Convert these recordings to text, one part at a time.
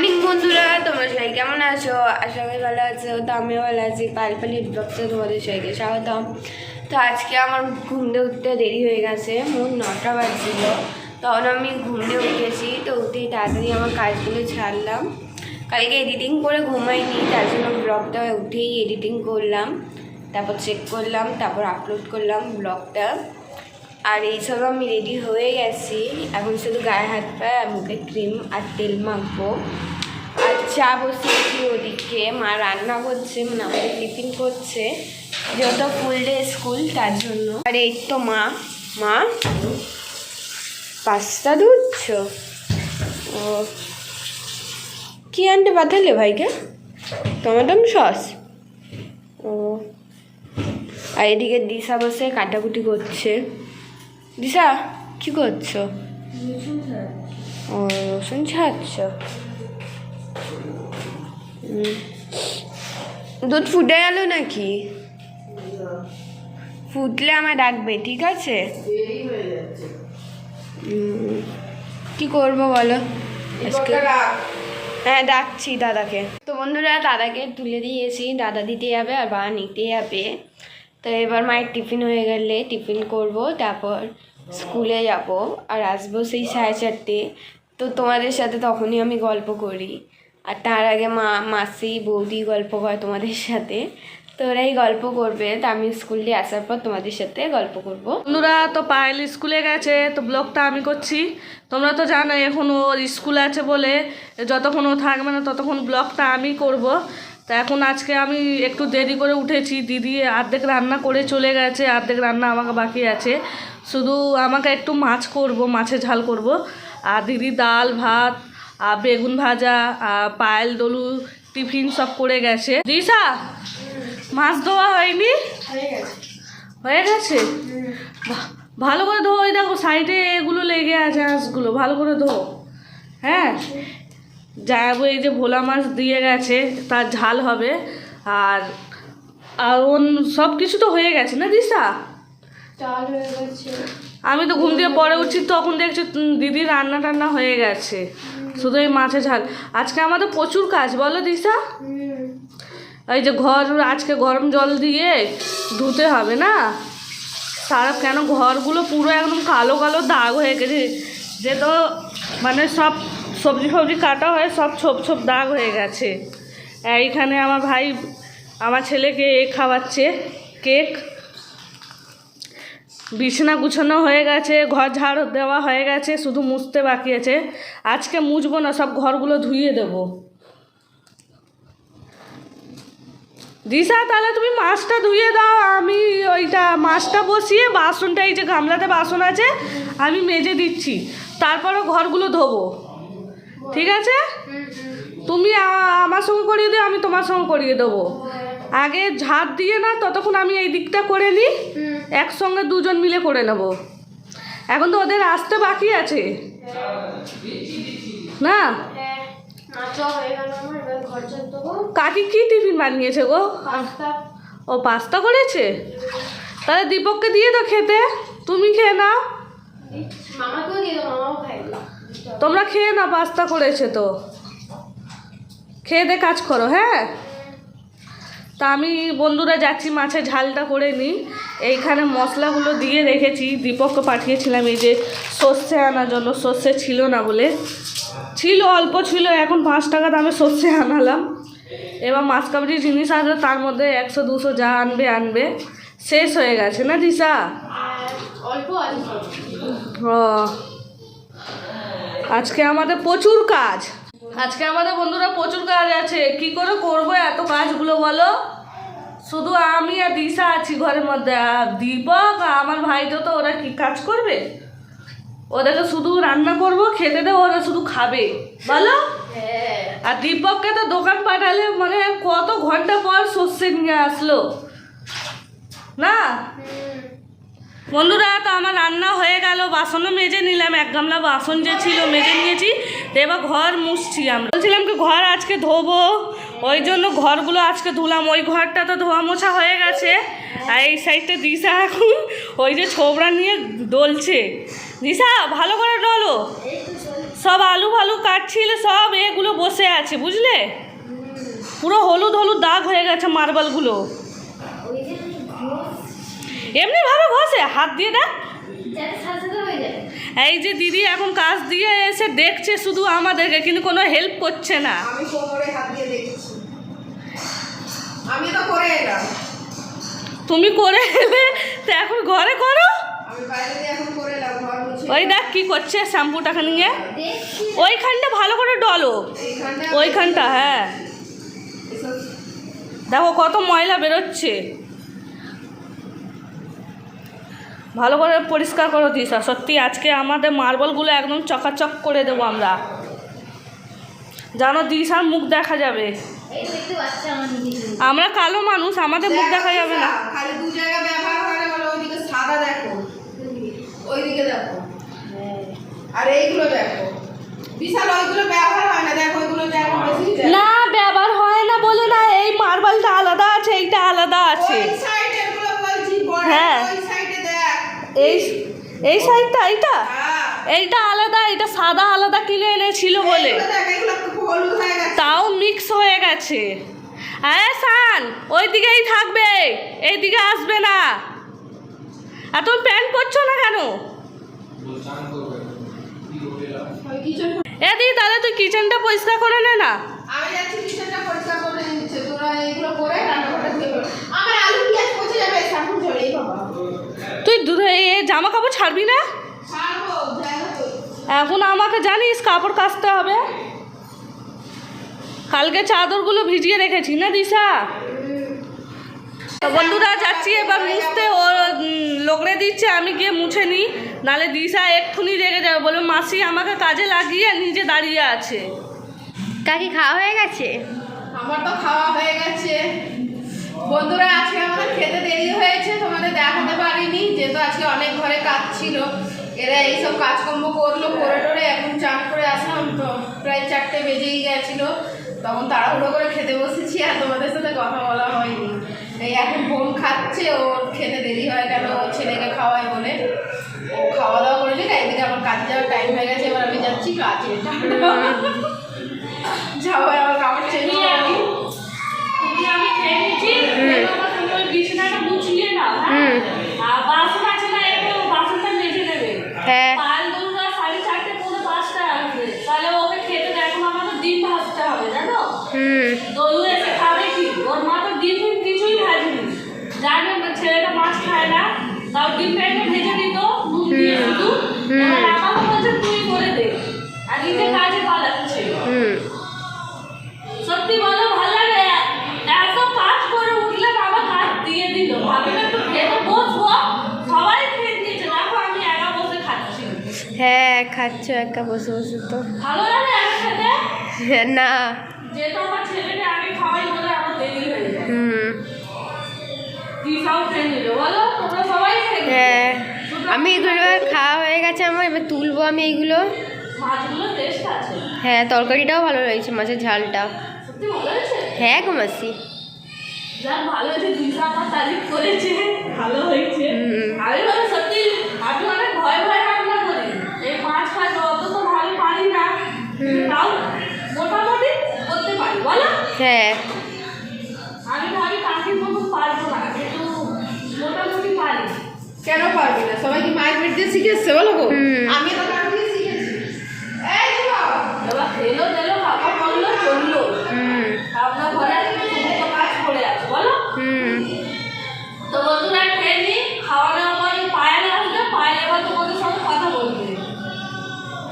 Morning বন্ধুরা, তোমরা সবাই কেমন আছো? আশা করি ভালো আছো। তো আমিও ভালো আছি। পালপালি ব্লগসে তোমাদের সবাইকে স্বাগতম। তো আজকে আমার ঘুমতে উঠতে দেরি হয়ে গেছে, মোট 9টা বাজছিল। তখন আমি ঘুমতে উঠেছি, তো উঠেই তাড়াতাড়ি আমার কাজগুলো ছাড়লাম। কালকে এডিটিং করে ঘুমাইনি, তার জন্য ব্লগটা উঠেই এডিটিং করলাম, তারপর চেক করলাম, তারপর আপলোড করলাম ব্লগটা। আর এইসব আমি রেডি হয়ে গেছি। এখন শুধু গায়ে হাত পায়ে আর মুখে ক্রিম আর তেল মাখবো। আর চা বসিয়েছি ওদিকে, মা রান্না করছে, মানে আমাদের টিফিন করছে, যেহেতু ফুল ডে স্কুল তার জন্য। আর এই তো মা পাস্তা ধুচ্ছ? ও কি আনতে পাঠালে ভাইকে? Tomato sauce? ও, আর এদিকে দিশা বসে কাটাকুটি করছে। দিশা কি করছো? ও রসুন ছাড়ছ। দুধ ফুটে গেল নাকি? ফুটলে আমায় ডাকবে, ঠিক আছে? কি করবো বলো আজকে? হ্যাঁ ডাকছি দাদাকে। তো বন্ধুরা, দাদাকে তুলে দিয়েছি, দাদা দিতে যাবে আর বাবা নিতে যাবে। তো এবার মায়ের টিফিন হয়ে গেলে টিফিন করব, তারপর স্কুলে যাব আর আসবো সেই 4:30। তো তোমাদের সাথে তখনই আমি গল্প করি, আর তার আগে মাসি বৌদি গল্প করে তোমাদের সাথে। তো ওরাই গল্প করবে, তো আমি স্কুল দিয়ে আসার পর তোমাদের সাথে গল্প করব। বন্ধুরা, তো পায়েল স্কুলে গেছে, তো ব্লগটা আমি করছি। তোমরা তো জানো এখন ওর স্কুল আছে বলে যতক্ষণ ও থাকবে না ততক্ষণ ব্লগটা আমি করব। তা এখন আজকে আমি একটু দেরি করে উঠেছি। দিদি অর্ধেক রান্না করে চলে গেছে, অর্ধেক রান্না আমাকে বাকি আছে। শুধু আমাকে একটু মাছ করব, মাছের ঝাল করব। আর দিদি ডাল ভাত আর বেগুন ভাজা আর পায়েল দলু টিফিন সব করে গেছে। দিশা, মাছ ধোয়া হয়নি? হয়ে গেছে? ভালো করে ধো। ওই দেখো সাইডে এগুলো লেগে আছে, হাঁসগুলো ভালো করে ধো। হ্যাঁ, যাবো। এই যে ভোলা মাছ দিয়ে গেছে, তার ঝাল হবে। আর আর সব কিছু তো হয়ে গেছে না দিশা? আমি তো ঘুম দিয়ে পরে উঠছি, তখন দেখছি দিদি রান্না টান্না হয়ে গেছে, শুধু এই মাছের ঝাল। আজকে আমাদের প্রচুর কাজ, বলো দিশা? এই যে ঘর আজকে গরম জল দিয়ে ধুতে হবে না সারা, কেন ঘরগুলো পুরো একদম কালো কালো দাগ হয়ে গেছে। যে তো মানে সব সবজি কাটা হয়ে সব ছোপ ছোপ দাগ হয়ে গেছে। এইখানে আমার ভাই আমার ছেলেকে খাওয়াচ্ছে কেক। বিছানা গুছানো হয়ে গেছে, ঘর ঝাড় দেওয়া হয়ে গেছে, শুধু মুছতে বাকি আছে। আজকে মুছবো না, সব ঘরগুলো ধুয়ে দেবো। দিশা, তাহলে তুমি মাছটা ধুয়ে দাও, আমি ওইটা মাছটা বসিয়ে বাসনটা, এই যে গামলাতে বাসন আছে, আমি মেজে দিচ্ছি, তারপরও ঘরগুলো ধোবো। ঠিক আছে? তুমি আমার সঙ্গে করিয়ে দিও, আমি তোমার সঙ্গে করিয়ে দেবো। আগে ঝাড় দিয়ে না, ততক্ষণ আমি এই দিকটা করে নিই, একসঙ্গে দুজন মিলে করে নেব। এখন তো ওদের আসতে বাকি আছে না? কাকি কি টিফিন বানিয়েছে গো? ও পাস্তা করেছে? তাহলে দীপককে দিয়ে দাও খেতে, তুমি খেয়ে নাও। তোমরা খেয়ে নাও, পাস্তা করেছে তো খেয়ে দে কাজ করো। হ্যাঁ, তা আমি বন্ধুরা যাচ্ছি মাছের ঝালটা করে নিই। এইখানে মশলাগুলো দিয়ে রেখেছি, দীপককে পাঠিয়েছিলাম এই যে সর্ষে আনার জন্য। সর্ষে ছিল না বলে, ছিল অল্প ছিল, এখন 5 টাকা দামে সর্ষে আনালাম। এবার মাছ কাবাডির জিনিস আসলে তার মধ্যে 100-200 যা আনবে শেষ হয়ে গেছে না দিশা? ও, আজকে আমাদের প্রচুর কাজ, আজকে আমাদের বন্ধুরা প্রচুর কাজ আছে। কি করে করবো এত কাজগুলো বলো? শুধু আমি আর দিশা আছি ঘরের মধ্যে, আর দীপক আমার ভাইটা তো ওরা কি কাজ করবে? ওদেরকে শুধু রান্না করবো, খেতে দেবো, ওরা শুধু খাবে বলো? আর দীপককে তো দোকান পাঠালে মানে কত ঘন্টা পর সর্ষে নিয়ে আসলো না? বন্ধুরা, তো আমার রান্না হয়ে গেল, বাসনও মেজে নিলাম, 1 গামলা বাসন যে ছিল মেজে নিয়েছি। তো এবার ঘর মুছছি। আমরা বলছিলাম কি ঘর আজকে ধোবো, ওই জন্য ঘরগুলো আজকে ধুলাম। ওই ঘরটা তো ধোয়া মোছা হয়ে গেছে, আর এই সাইডটা দিশা এখন ওই যে ছোবড়া নিয়ে ডলছে। দিশা ভালো করে ডলো, সব আলু ফালু কাটছিল, সব এগুলো বসে আছে বুঝলে, পুরো হলুদ হলুদ দাগ হয়ে গেছে মার্বেলগুলো। এমনি ভাবে ঘষে, হাত দিয়ে দেখ। এই যে দিদি এখন কাজ দিয়ে এসে দেখছে শুধু আমাদেরকে, কিন্তু কোনো হেল্প করছে না। আমি কোমরে হাত দিয়ে দেখছি, আমি তো করে এলাম। তুমি করে এলে তো এখন ঘরে করো। আমি বাইরে দিয়ে এখন করে এলাম, ঘর মুছে। ওই দেখ কি করছে শ্যাম্পুটাকে নিয়ে, ওইখানটা ভালো করে ডলো, এইখানটা ওইখানটা। হ্যাঁ দেখো কত ময়লা বেরোচ্ছে, ভালো করে পরিষ্কার করো দিশা। সত্যি আজকে আমাদের মার্বেলগুলো একদম চকাচক করে দেবো আমরা, জানো দিশার মুখ দেখা যাবে। আমরা কালো মানুষ, আমাদের মুখ দেখা যাবে না। খালি দু জায়গা ব্যবহার হয় না বলে, ওইদিকে সাদা দেখো, ওইদিকে দেখো, আর এইগুলো দেখো বিশাল, ওইগুলো ব্যবহার হয় না, দেখো ওইগুলো জায়গা বেশি না ব্যবহার হয় না বলে না, এই মার্বেলটা আলাদা আছে, এইটা আলাদা আছে। ওই সাইডের গুলো বলছি, হ্যাঁ ওই সাইডে দেখ, এই সাইডটা, এইটা হ্যাঁ এইটা আলাদা, এটা সাদা আলাদা কিনে এনেছিল বলে, এইগুলো দেখ, এগুলো তো হলুদ হয়ে গেছে। তাও মিক্স হয়ে গেছে। হ্যাঁ সান ওই দিকেই থাকবে, এই দিকে আসবে না। আর তুমি প্যান্ট পরছো না কেন? ওই কিচেন, এ দি তাহলে তুই কিচেনটা পরিষ্কার করে নে না। আমি যাচ্ছি কিচেনটা পরিষ্কার করে নিচ্ছে, তোরা এইগুলো করে রান্নাঘরটা ধুয়ে ফেল। আমার আলু পেঁয়াজ পচে যাবে সাবুন জলে, এই বাবা তুই জামা কাপড় ছাড়বি না ছাড়বো, যাই হোক। এখন? আমাকে জানিস কাপড় কাচতে হবে, কালকে চাদরগুলো ভিজিয়ে রেখেছি না দিশা। তো বন্ধুরা যাচ্ছি এবার মুছতে, ও লোকড়ে দিচ্ছে, আমি গিয়ে মুছে নিই, নালে দিশা এক্ষুনি রেগে যাবে, বলে মাসি আমাকে কাজে লাগিয়ে নিজে দাঁড়িয়ে আছে। কাকি খাওয়া হয়ে গেছে? আমার তো খাওয়া হয়ে গেছে বন্ধুরা। আজকে আমাদের খেতে দেরি হয়েছে, তোমাদের দেখাতে পারিনি, যেহেতু আজকে অনেক ঘরে কাজ ছিল। এরা এইসব কাজকর্ম করলো, করে টোরে এখন চান করে আসলাম, তো প্রায় 4টে বেজেই গেছিলো। তখন তাড়াহুড়ো করে খেতে বসেছি, আর তোমাদের সাথে কথা বলা হয়নি। এই এখন বোন খাচ্ছে, ওর খেতে দেরি হয় কেন, ওর ছেলেকে খাওয়ায় বলে ও খাওয়া দাওয়া করেছে। এদিকে আমার কাজ যাওয়ার টাইম হয়ে গেছে, এবার আমি যাচ্ছি কাজে। যাবো আমার কাপড় চেঞ্জ করে নিই। আমি খেয়ে নিচ্ছি, তুমি বিছানাটা মুছিয়ে নাও। হ্যাঁ আর বাসন আছে না, একটু বাসনটা মেজে নেবে। হ্যাঁ কাল দুপুর 4:30 পৌনে 5টা আসবে, তাহলে ওকে খেতে দেয়। এখন আমাকে ডিম ভাজতে হবে জানো, দলু এসে খাবে কি, ওর মা তো ডিম কিছুই ভাজেনি, জানে ছেলেটা মাছ খায় না, তাও ডিমটা একটু ভেজে দিত নুন দিয়ে শুধু। এবার আমাকে বলছে তুই করে দে, আর নিজে কাজে পালাচ্ছে। সত্যি বলো ভালো লাগে, এত কাজ করে উঠলে বাবা কাজ দিয়ে দিল, ভাবি না একটু খেতে বসবো, সবাই খেয়ে দিয়েছে, দেখো আমি একা বসে খাচ্ছি। হ্যাঁ খাচ্ছ একা বসে বসে তো? ভালো লাগে একা খেতে না। যেহেতু আমার ছেলেকে আগে খাওয়াই বলে আমার দেরি হয়ে যায়। দিশাও খেয়ে নিল, বলো তোমরা সবাই খেয়ে নিলে। হ্যাঁ আমি এগুলো খাওয়া হয়ে গেছে আমার, এবার তুলবো আমি এইগুলো। মাছগুলো টেস্ট আছে, হ্যাঁ তরকারিটাও ভালো লাগছে, মাছের ঝালটা। সত্যি ভালো হয়েছে। হ্যাঁ গো মাসি, যা ভালো হয়েছে, দিশা আমার তারিফ করেছে, ভালো হয়েছে। আমি বলে সত্যি আমি অনেক ভয় ভয় রান্না করি, এই মাছ ফাছ অত তো ভালো পারি না, তাও মোটামুটি করতে পারি বলো। হ্যাঁ আমি ভাবি কাকির মতন পারবো না, কিন্তু মোটামুটি পারি। কেন পারবি না? সবাই কি মায়ের পেট দিয়ে শিখেছে বলো গো? আমি তো কারণ দিয়ে শিখেছি। এই দেখো, এবার খেলো দিলো, খাওয়া করলো, চললো। আপনার ঘরে সমস্ত কাজ করে আছে বলো। তো বন্ধুরা খেয়ে নি, খাওয়া দাওয়া করে পায়েল আসবে, পায়েল এবার তোমাদের সঙ্গে কথা বলবে।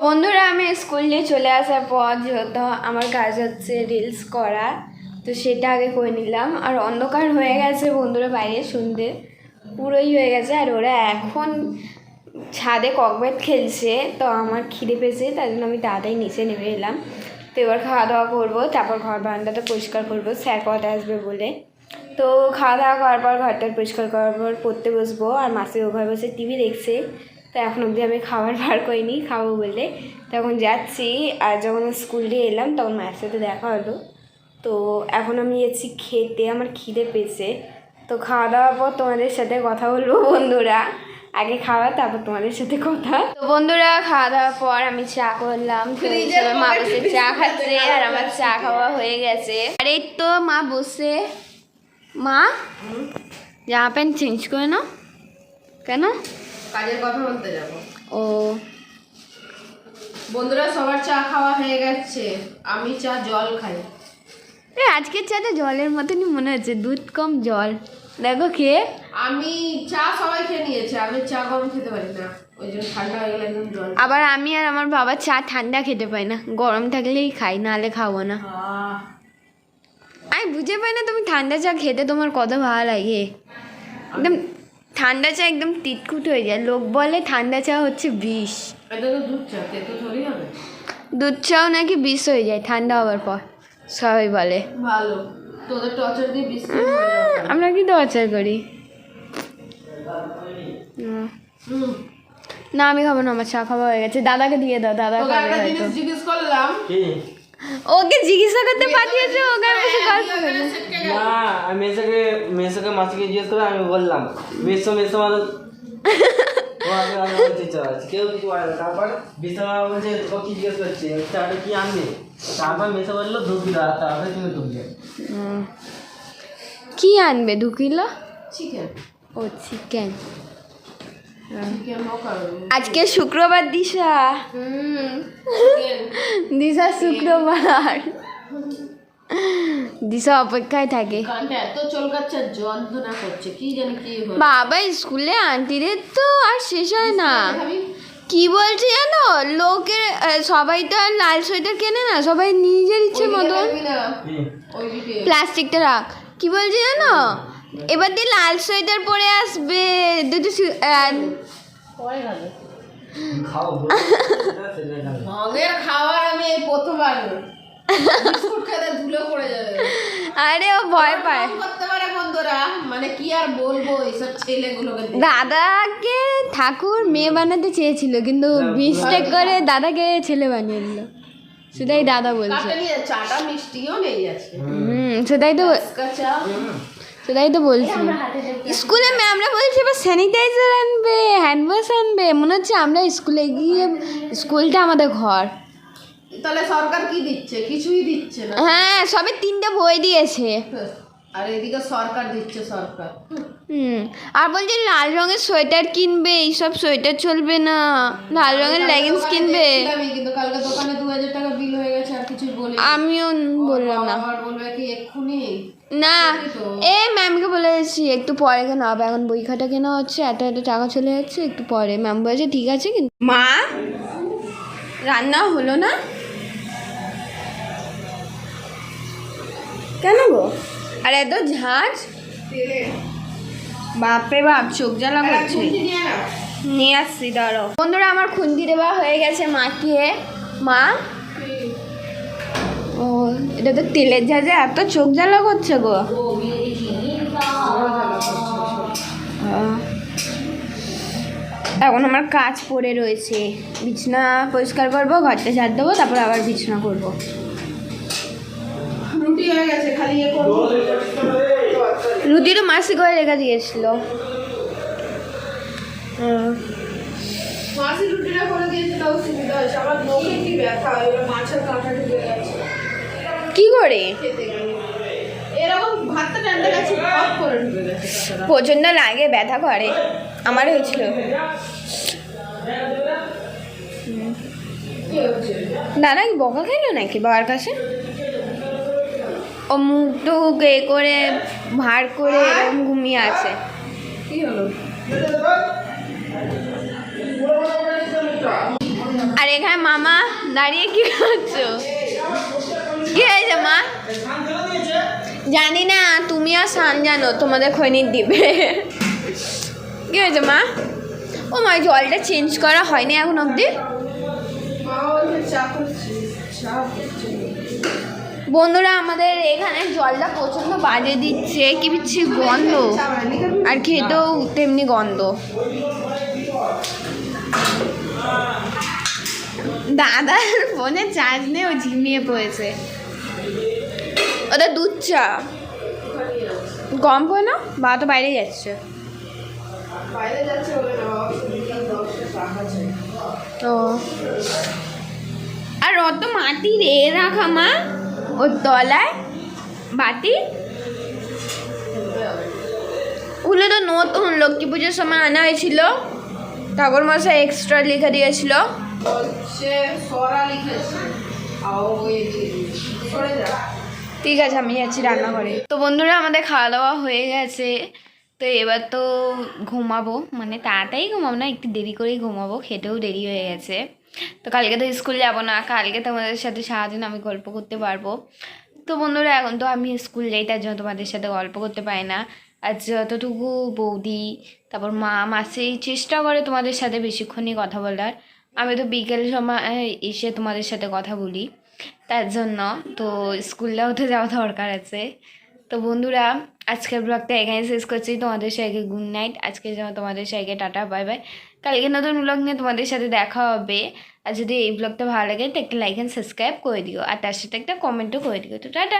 বন্ধুরা আমি স্কুলে চলে আসার পর যেহেতু আমার কাজ হচ্ছে রিলস করা, তো সেটা আগে করে নিলাম। আর অন্ধকার হয়ে গেছে বন্ধুরা, বাইরে সন্ধ্যে পুরোই হয়ে গেছে, আর ওরা এখন ছাদে ককব্যাট খেলছে। তো আমার খিদে পেয়েছে, তাই জন্য আমি তাড়াতাড়ি নিচে নেমে এলাম। তো এবার খাওয়া দাওয়া করবো, তারপর ঘর বারান্দাটা পরিষ্কার করবো, স্যার পড়াতে আসবে বলে। তো খাওয়া দাওয়া করার পর ঘরটা পরিষ্কার করার পর পড়তে বসবো। আর মাসি ও ঘরে বসে টিভি দেখছে, তো এখন অবধি আমি খাবার বার করিনি, খাবো বলে তখন যাচ্ছি। আর যখন স্কুল দিয়ে এলাম তখন মায়ের সাথে দেখা হলো। তো এখন আমি যাচ্ছি খেতে, আমার খিদে পেয়েছে। তো খাওয়া দাওয়ার পর তোমাদের সাথে কথা বলবো বন্ধুরা। আগে খাওয়া তারপর তোমাদের সাথে কথা। তো বন্ধুরা খাওয়া দাওয়ার পর আমি চা করলাম, তো সবাই মা বসে চা খাচ্ছে আর আমার চা খাওয়া হয়ে গেছে। আর এই তো মা বসে, মা জামা প্যান্ট চেঞ্জ করে নাও। কেন? কাজের কথা বলতে যাব। ও বন্ধুরা সবার চা খাওয়া হয়ে গেছে, আমি চা জল খাই। আজকের চাটা জলের মতনই মনে হচ্ছে, দুধ কম জল। দেখো খেয়ে। আমি চা সবাই খেয়ে নিয়েছে, আমি চা গরম খেতে পারি না, ওই জন্য ঠান্ডা হয়ে গেলে একদম জল। আবার আমি আর আমার বাবা চা ঠান্ডা খেতে পাই না, গরম থাকলেই খাই, নাহলে খাবো না। আমি বুঝে পাই না তুমি ঠান্ডা চা খেতে তোমার কত ভালো লাগে। একদম ঠান্ডা চা একদম তিতকুট হয়ে যায়। লোক বলে ঠান্ডা চা হচ্ছে বিষ। এটা তো দুধ চা, তেতো থোড়ি হবে। দুধ চাও নাকি বিষ হয়ে যায় ঠান্ডা হওয়ার পর, সবাই বলে। ভালো, তোদের টর্চার দিয়ে বিষ আমরা কি দরকার করি? না আমি খাবো না, আমার চা খাওয়া হয়ে গেছে। দাদাকে দিয়ে দাও, দাদা তোকে খাবে একটা হয়তো। জিনিস জিজ্ঞেস করলাম, ওকে জিজ্ঞাসা করতে পাঠিয়েছো, ওকে বসে গল্প করে। না আমি মেসোকে মাসিকে জিজ্ঞেস করে আমি বললাম মেসো মানে কেউ কিছু বলে না। তারপর বিশ্বমা বলছে তোকে কি জিজ্ঞেস করছে চাটা কি আনবে, তারপর মেসো বললো 2 কিলো, তারপরে তুমি ঢুকলে। কি আনবে 2 কিলো? চিকেন। ও চিকেন। চিকেন আজকে শুক্রবার দিশা, দিশা শুক্রবার, দিশা অপেক্ষায় থাকে। কানটা এত চলকাচ্ছে, যন্ত্রণা করছে, কি জানি কি হয়। বাবা স্কুলে আন্টিদের তো আর শেষ হয় না। কি বলছে জানো, লোকের সবাই তো আর লাল সোয়েটার কেনে না, সবাই নিজের ইচ্ছে মতন। প্লাস্টিকটা রাখ। কি বলছে জানো, এবার দিয়ে লাল সোয়েটার পরে আসবে, দুটো খাও ভাঙের খাবার আমি এই প্রথমবার বিস্কুট খেতে ধুলো পড়ে যাবে। আরে ও ভয় পায়। কম করতে পারে বন্ধুরা, মানে কি আর বলবো এইসব ছেলেগুলোকে দেখে। দাদাকে ঠাকুর মেয়ে বানাতে চেয়েছিল, কিন্তু মিস্টেক করে দাদাকে ছেলে বানিয়ে দিল। সেটাই দাদা বলছে। কাপটা নিয়ে চাটা মিষ্টিও নেই আছে। সেটাই তো কাঁচা সেটাই তো বলছি। স্কুলে ম্যামরা বলছে এবার স্যানিটাইজার আনবে, হ্যান্ড ওয়াশ আনবে। মনে হচ্ছে আমরা স্কুলে গিয়ে, স্কুলটা আমাদের ঘর। তাহলে সরকার কি দিচ্ছে? কিছুই দিচ্ছে না। হ্যাঁ সবে 3টে বই দিয়েছে। আর এদিকে সরকার দিচ্ছে, সরকার। আর বলছে লাল রঙের সোয়েটার কিনবে, এইসব সোয়েটার চলবে না, লাল রঙের লেগিংস কিনবে। কিন্তু কালকে দোকানে 2000 টাকা বিল হয়ে গেছে, আর কিছুই বলি। আমিও বললাম না। আবার বলবে কি এক্ষুনি না এ ম্যামকে বলেছি একটু পরে কেনা হবে, এখন বই খাতা কেনা হচ্ছে, এত টাকা চলে যাচ্ছে, একটু পরে। ম্যাম বলেছে ঠিক আছে। কিন্তু মা রান্না হলো না কেন গো? আর এত ঝাঁজ, বাপরে বাপ, চোখ জ্বালা করছে। নিয়ে আসছি ধরো। বন্ধুরা আমার খুন্তি দেওয়া হয়ে গেছে মাখিয়ে। মা ও এটা তো তেলের ঝাঁজে এত চোখ জ্বালা করছে গো। এখন আমার কাজ পড়ে রয়েছে, বিছানা পরিষ্কার করবো, ঘরটা ঝাড় দেবো, তারপর আবার বিছানা করবো। রুটি হয়ে গেছে, খালি এ করবো। রুটিরও মাসি করে রেখে দিয়েছিল। মাসি রুটিটা করে দিয়েছে, তাও সুবিধা হয়েছে। আমার মুখে কি ব্যথা, এবার মাছের কাঁটা ঢুকে গেছে কি করে? খেতে গেলে এরকম ভাতটা ঠান্ডা গেছে, ভাত করে ঢুকে গেছে। প্রচন্ড লাগে, ব্যথা করে, আমার হয়েছিল। কি হচ্ছে? দাদা কি বকা খেলো নাকি বাবার কাছে? ও মুখ টুক এ করে ভার করে এরকম ঘুমিয়ে আছে। কি হলো? আর এখানে মামা দাঁড়িয়ে কি করছো? কি হয়েছে মা? জানি না, তুমি আর সান জানো, তোমাদের খৈনির দিবে। কি হয়েছে মা? ও মা জলটা চেঞ্জ করা হয়নি এখন অবধি। বন্ধুরা আমাদের এখানে জলটা প্রচন্ড বাজে দিচ্ছে, কি বিচ্ছি গন্ধ, আর খেতেও তেমনি গন্ধ। দাদার ফোনে চার্জ নেই, ও ঝিমিয়ে পড়েছে। ওটা দুধ চা গরম করে না, বা তো বাইরে যাচ্ছে। বাইরে যাচ্ছে বলে না, বাবা তো আর অত মাটি রে রাখা মা ওর তলায় বাটি ওগুলো তো নতুন লক্ষ্মী পুজোর সময় আনা হয়েছিল, ঠাকুর মশাই এক্সট্রা লিখে দিয়েছিল। সে সরা লিখেছে সরে যা। ঠিক আছে, আমি যাচ্ছি রান্না করে। তো বন্ধুরা আমাদের খাওয়া দাওয়া হয়ে গেছে, তো এবার তো ঘুমাবো, মানে তাড়াতাড়ি ঘুমাবো না, একটু দেরি করেই ঘুমাবো, খেতেও দেরি হয়ে গেছে। তো কালকে তো স্কুল যাবো না, কালকে তোমাদের সাথে সারাদিন আমি গল্প করতে পারবো। তো বন্ধুরা এখন তো আমি স্কুল যাই, তার জন্য তোমাদের সাথে গল্প করতে পারি না। আর যতটুকু বৌদি তারপর মা মাসি চেষ্টা করে তোমাদের সাথে বেশিক্ষণই কথা বলার, আমি তো বিকেল সময় এসে তোমাদের সাথে কথা বলি, তার জন্য তো স্কুলটাও তো যাওয়া দরকার আছে। তো বন্ধুরা আজকের ব্লগটা এখানে শেষ করছি, তোমাদের সবাইকে গুড নাইট। আজকের জন্য তোমাদের সবাইকে টাটা বাই বাই। কালকে নতুন ব্লগ নিয়ে তোমাদের সাথে দেখা হবে। আর যদি এই ব্লগটা ভালো লাগে তো একটা লাইক অ্যান্ড সাবস্ক্রাইব করে দিও, আর তার সাথে একটা কমেন্টও করে দিও। তো টাটা।